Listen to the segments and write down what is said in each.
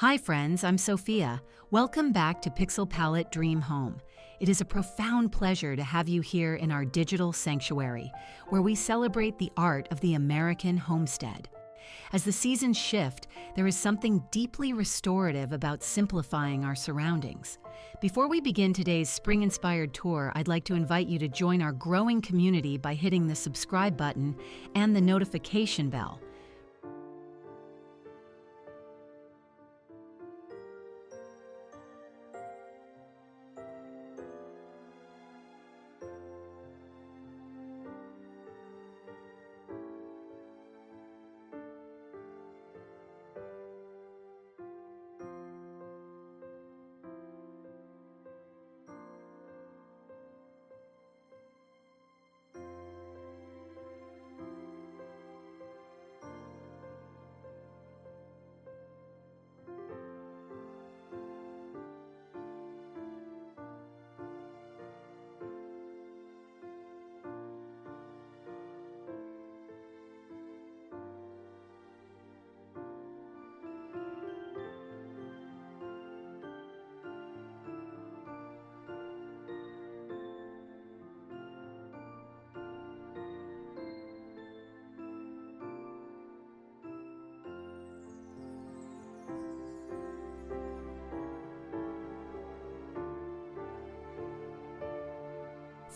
Hi friends, I'm Sophia. Welcome back to Pixelpalette Dream Home. It is a profound pleasure to have you here in our digital sanctuary, where we celebrate the art of the American homestead. As the seasons shift, there is something deeply restorative about simplifying our surroundings. Before we begin today's spring-inspired tour, I'd like to invite you to join our growing community by hitting the subscribe button and the notification bell.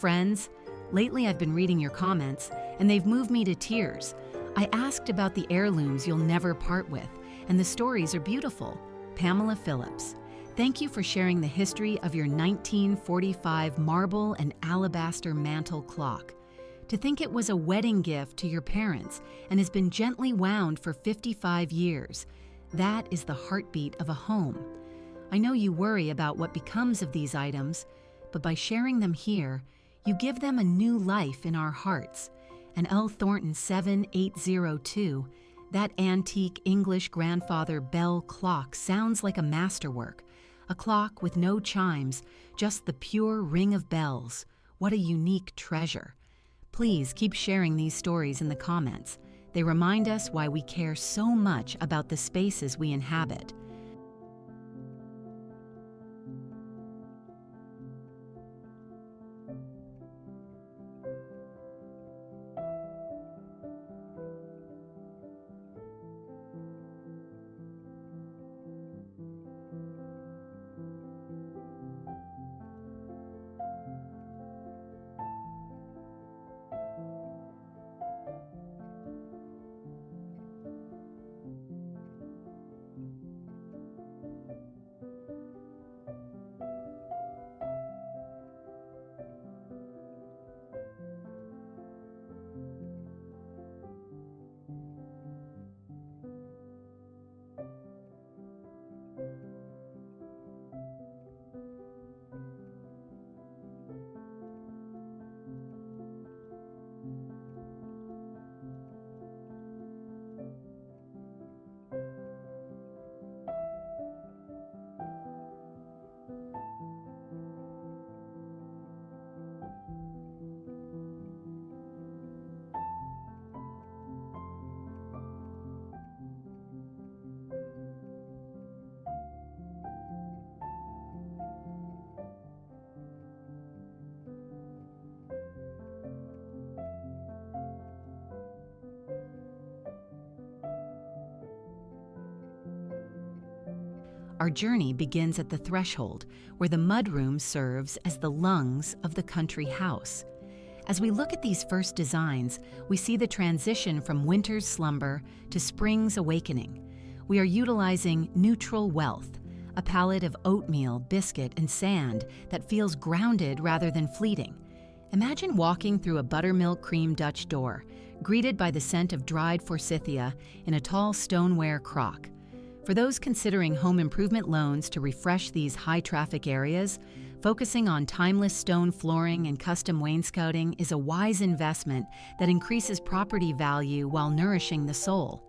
Friends, lately I've been reading your comments, and they've moved me to tears. I asked about the heirlooms you'll never part with, and the stories are beautiful. Pamela Phillips, thank you for sharing the history of your 1945 marble and alabaster mantel clock. To think it was a wedding gift to your parents and has been gently wound for 55 years. That is the heartbeat of a home. I know you worry about what becomes of these items, but by sharing them here, you give them a new life in our hearts. An L. Thornton 7802, that antique English grandfather bell clock sounds like a masterwork. A clock with no chimes, just the pure ring of bells. What a unique treasure. Please keep sharing these stories in the comments. They remind us why we care so much about the spaces we inhabit. Our journey begins at the threshold, where the mudroom serves as the lungs of the country house. As we look at these first designs, we see the transition from winter's slumber to spring's awakening. We are utilizing neutral wealth, a palette of oatmeal, biscuit, and sand that feels grounded rather than fleeting. Imagine walking through a buttermilk cream Dutch door, greeted by the scent of dried forsythia in a tall stoneware crock. For those considering home improvement loans to refresh these high-traffic areas, focusing on timeless stone flooring and custom wainscoting is a wise investment that increases property value while nourishing the soul.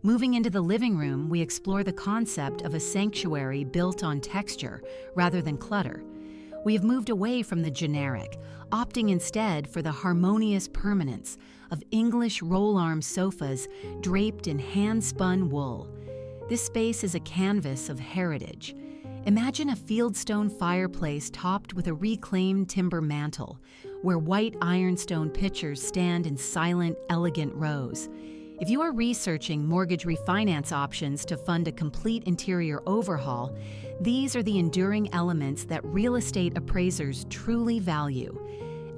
Moving into the living room, we explore the concept of a sanctuary built on texture rather than clutter. We have moved away from the generic, opting instead for the harmonious permanence of English roll-arm sofas draped in hand-spun wool. This space is a canvas of heritage. Imagine a fieldstone fireplace topped with a reclaimed timber mantel, where white ironstone pitchers stand in silent, elegant rows. If you are researching mortgage refinance options to fund a complete interior overhaul, these are the enduring elements that real estate appraisers truly value.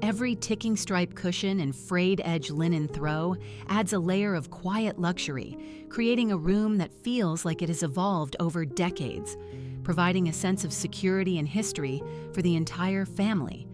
Every ticking stripe cushion and frayed edge linen throw adds a layer of quiet luxury, creating a room that feels like it has evolved over decades, providing a sense of security and history for the entire family.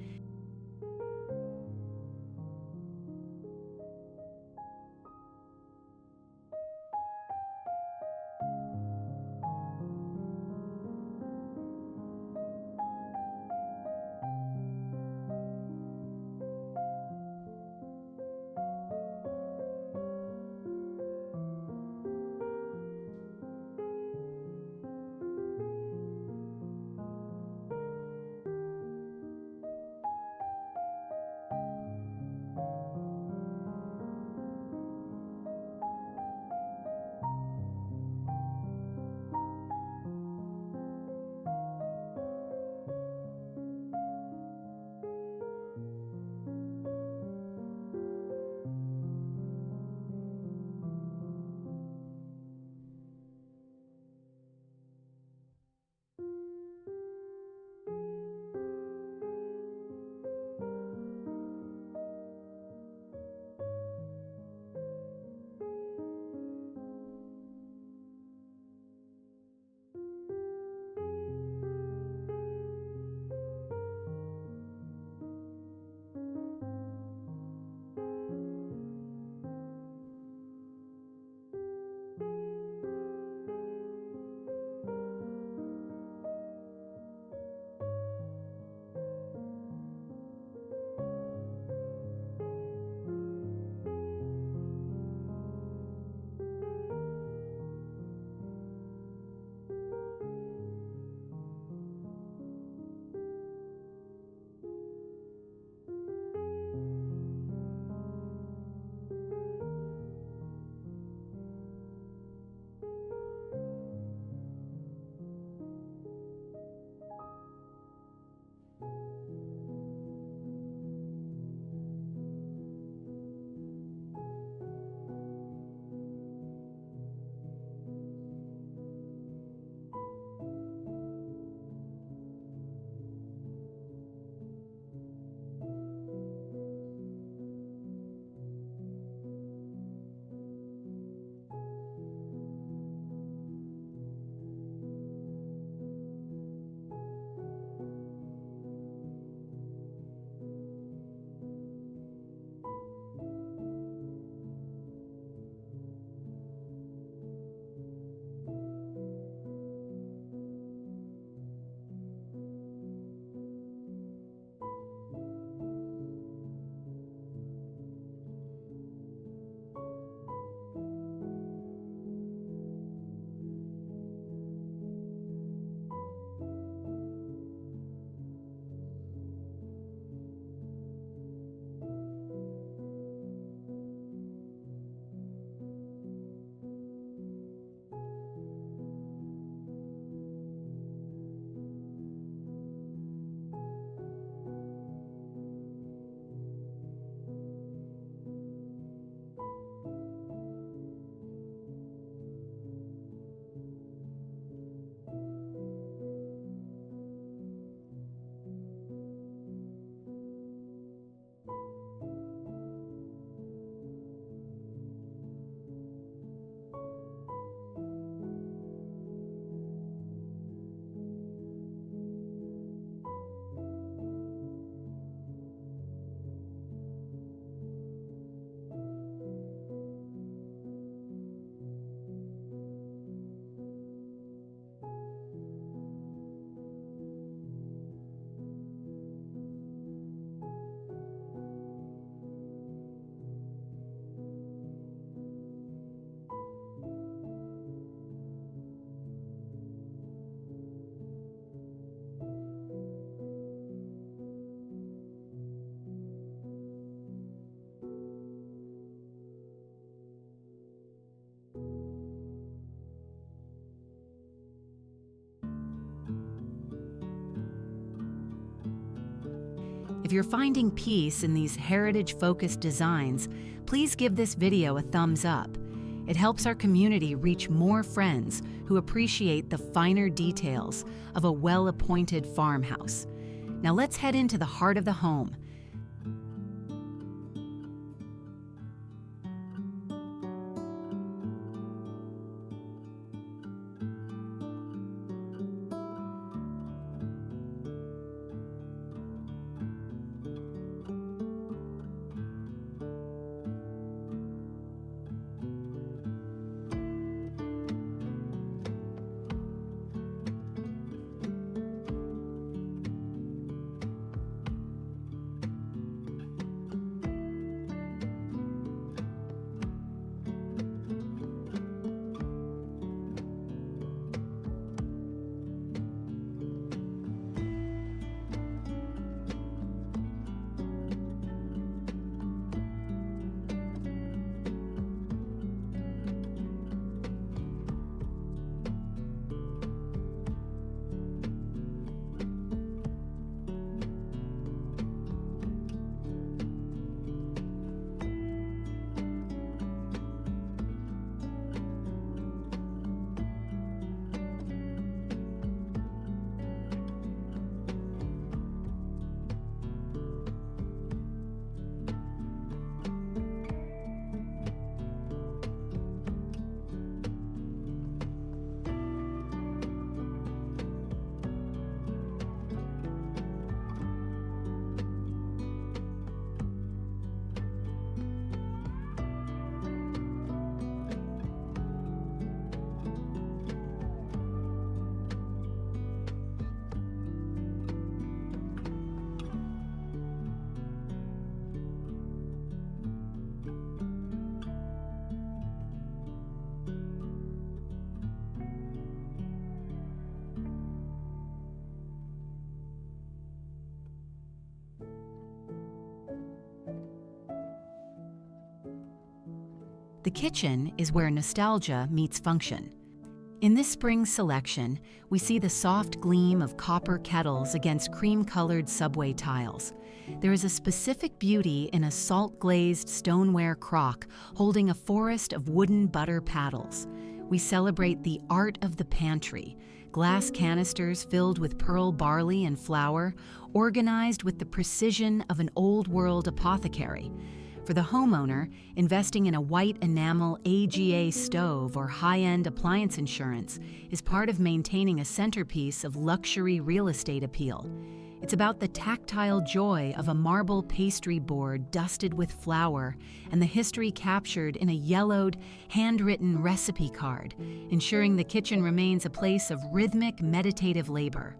If you're finding peace in these heritage-focused designs, please give this video a thumbs up. It helps our community reach more friends who appreciate the finer details of a well-appointed farmhouse. Now let's head into the heart of the home. The kitchen is where nostalgia meets function. In this spring selection, we see the soft gleam of copper kettles against cream-colored subway tiles. There is a specific beauty in a salt-glazed stoneware crock holding a forest of wooden butter paddles. We celebrate the art of the pantry, glass canisters filled with pearl barley and flour, organized with the precision of an old-world apothecary. For the homeowner, investing in a white enamel AGA stove or high-end appliance insurance is part of maintaining a centerpiece of luxury real estate appeal. It's about the tactile joy of a marble pastry board dusted with flour and the history captured in a yellowed, handwritten recipe card, ensuring the kitchen remains a place of rhythmic, meditative labor.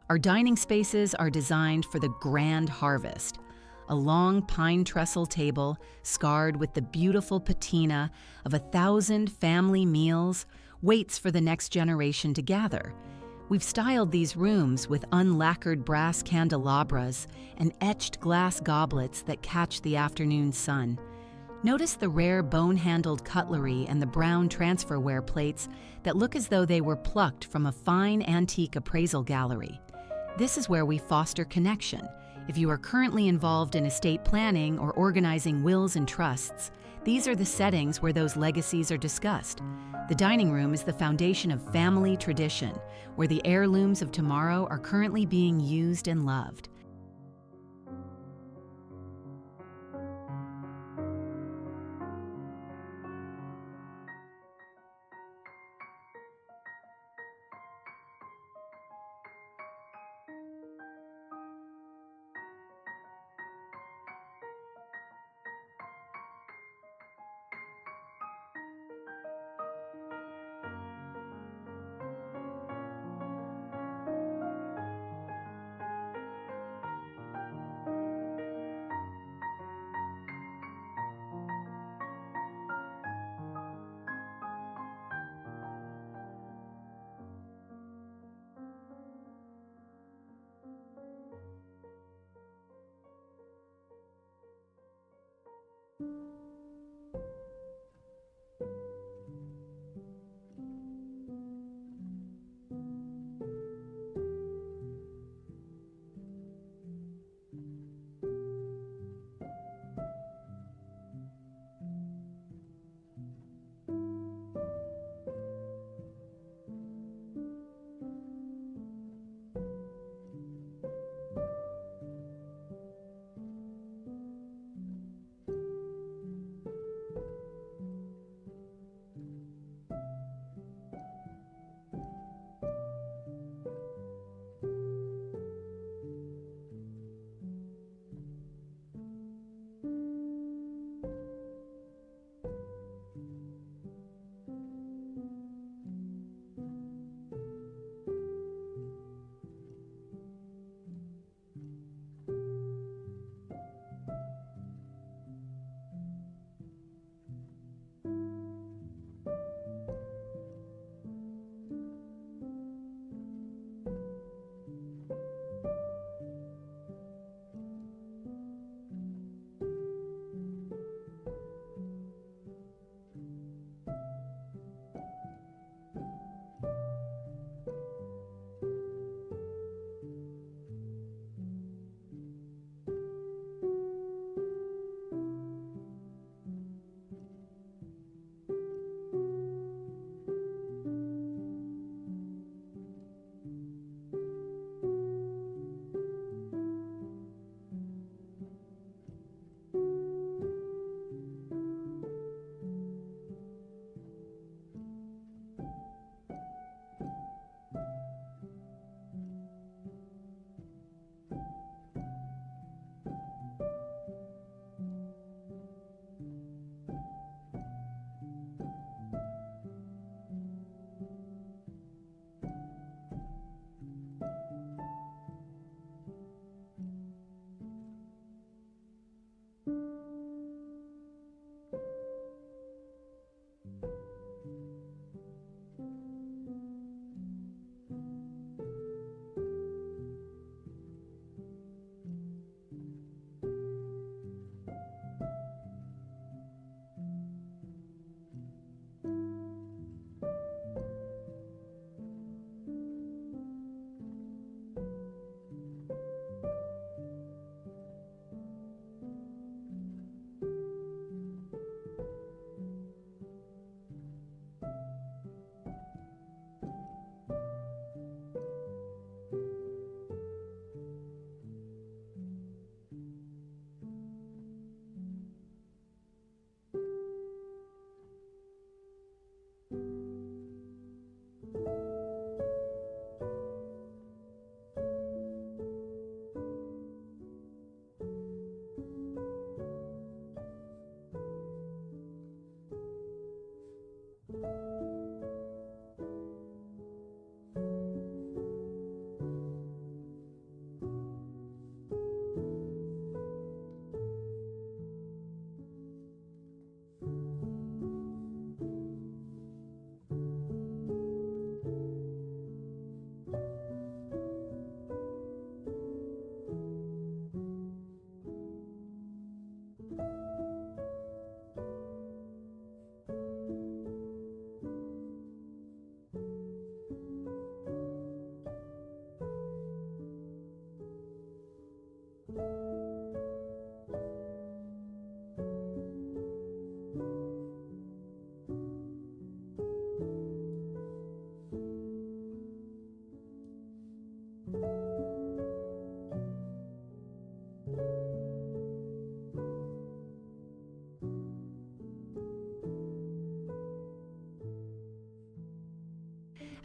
Our dining spaces are designed for the grand harvest. A long pine trestle table, scarred with the beautiful patina of 1,000 family meals, waits for the next generation to gather. We've styled these rooms with unlacquered brass candelabras and etched glass goblets that catch the afternoon sun. Notice the rare bone-handled cutlery and the brown transferware plates that look as though they were plucked from a fine antique appraisal gallery. This is where we foster connection. If you are currently involved in estate planning or organizing wills and trusts, these are the settings where those legacies are discussed. The dining room is the foundation of family tradition, where the heirlooms of tomorrow are currently being used and loved.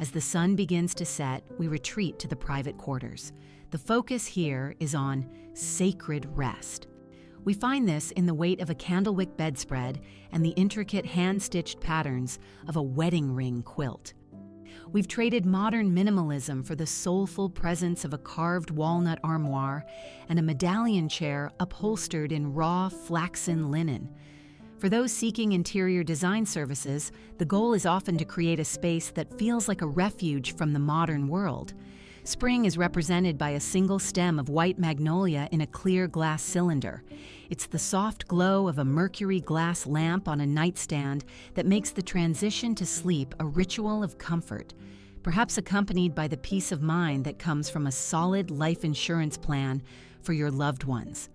As the sun begins to set, we retreat to the private quarters. The focus here is on sacred rest. We find this in the weight of a candlewick bedspread and the intricate hand-stitched patterns of a wedding ring quilt. We've traded modern minimalism for the soulful presence of a carved walnut armoire and a medallion chair upholstered in raw flaxen linen. For those seeking interior design services, the goal is often to create a space that feels like a refuge from the modern world. Spring is represented by a single stem of white magnolia in a clear glass cylinder. It's the soft glow of a mercury glass lamp on a nightstand that makes the transition to sleep a ritual of comfort, perhaps accompanied by the peace of mind that comes from a solid life insurance plan for your loved ones.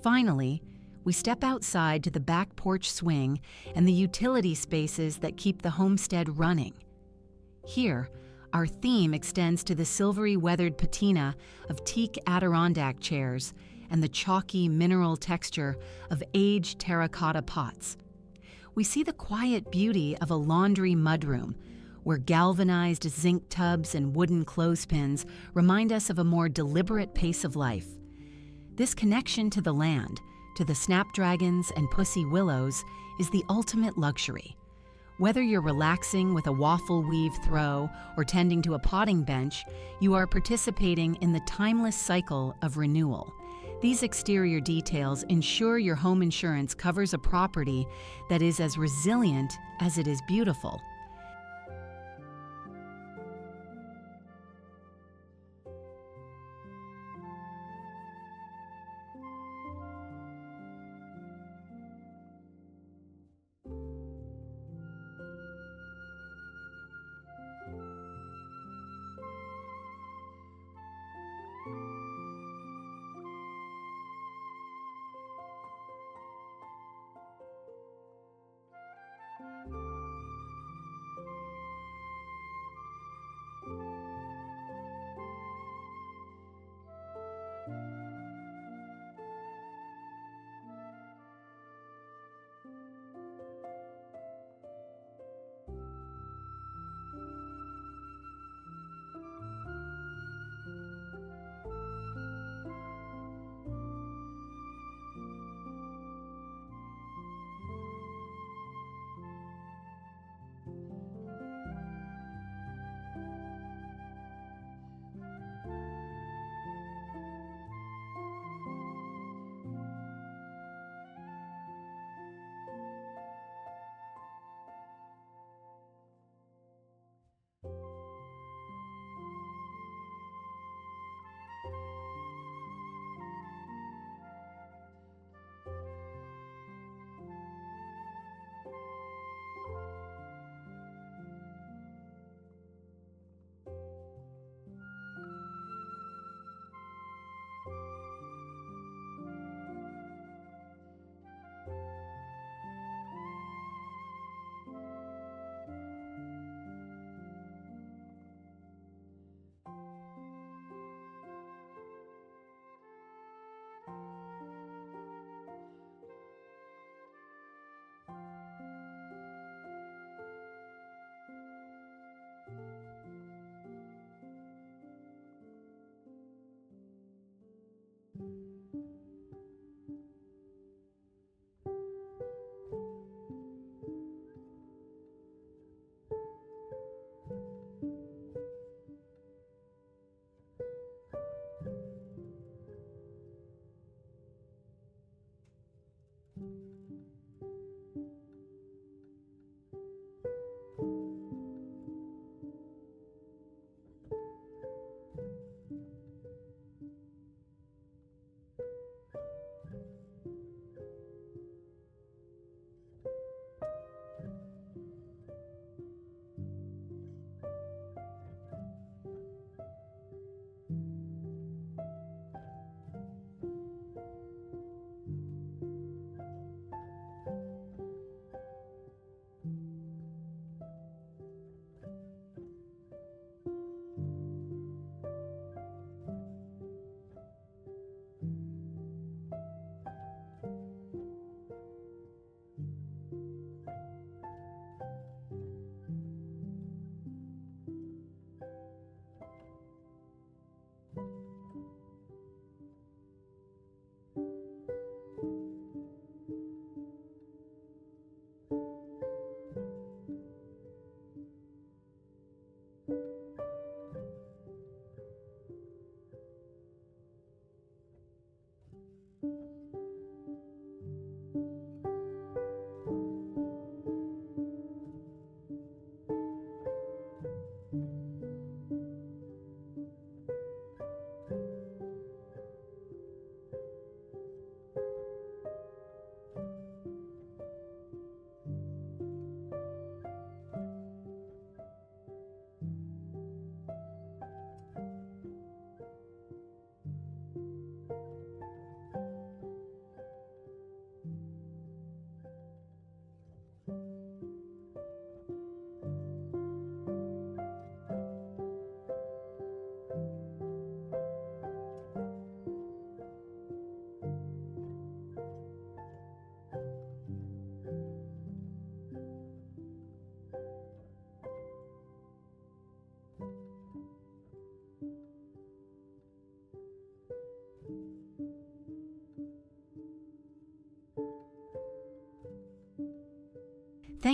Finally, we step outside to the back porch swing and the utility spaces that keep the homestead running. Here, our theme extends to the silvery weathered patina of teak Adirondack chairs and the chalky mineral texture of aged terracotta pots. We see the quiet beauty of a laundry mudroom, where galvanized zinc tubs and wooden clothespins remind us of a more deliberate pace of life. This connection to the land, to the snapdragons and pussy willows, is the ultimate luxury. Whether you're relaxing with a waffle weave throw or tending to a potting bench, you are participating in the timeless cycle of renewal. These exterior details ensure your home insurance covers a property that is as resilient as it is beautiful.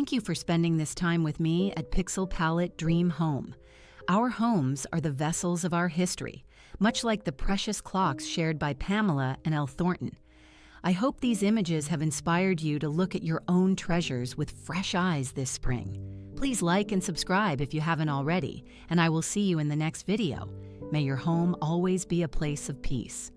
Thank you for spending this time with me at Pixelpalette Dream Home. Our homes are the vessels of our history, much like the precious clocks shared by Pamela and L. Thornton. I hope these images have inspired you to look at your own treasures with fresh eyes this spring. Please like and subscribe if you haven't already, and I will see you in the next video. May your home always be a place of peace.